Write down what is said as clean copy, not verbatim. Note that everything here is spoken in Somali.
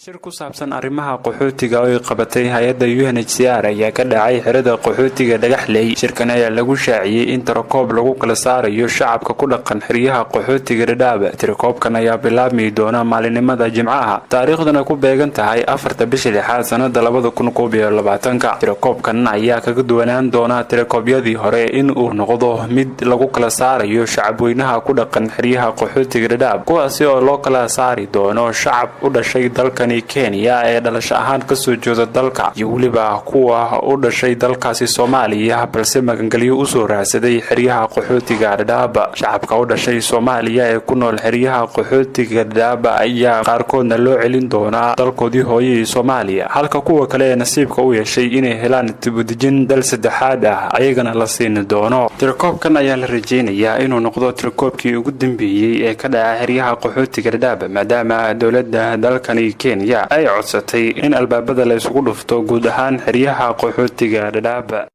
shir ku saabsan arrimaha qaxootiga oo ay qabatay hay'adda UNHCR ayaa ka dhacay xirada qaxootiga Dhagaxley. Shirkan ayaa lagu shaaciyay in tirakoob lagu kala saarayo shacabka ku dhaqan xeryaha qaxootiga Dadaab. Tirakoobkan ayaa bilaabmi doona maalinimada Jimcaha, taariikhdana ku beegan tahay 4 bisha 6 sanada 2022. Tirakoobkan ayaa kaga duwanaan doona tirakoobyadii hore in uu noqdo mid lagu kala saarayo shacabweynaha ku dhaqan xeryaha qaxootiga Dadaab, kuwaasi oo loo kala saari doono shacab u dhashay dalkan Kenya ee dhalasho ahaan ka soo jeeda dalka iyo waliba kuwa u dhashay dalkaasi Soomaaliya balse magangalyo u soo raadsaday xeryaha qaxootiga Dadaab. Shacabka u dhashay Soomaaliya ee ku nool xeryaha qaxootiga Dadaab ayaa qaarkoodna loo celin doonaa dalkoodii hooyay Soomaaliya, halka kuwa kale ee nasiibka u yeeshay inay helaan dibudejin dal saddexaad ah ayagana la siin doono. Tirakoobkan ayaa la rajeynayaa inuu noqdo tirakoobkii ugu dambeeyay ee ka dhacay xeryaha qaxootiga Dadaab, maadaama dowladda dalkan Kenya ay codsatay in albaabada la isugu dhufto guud ahaan xeryaha qaxootiga Dadaab.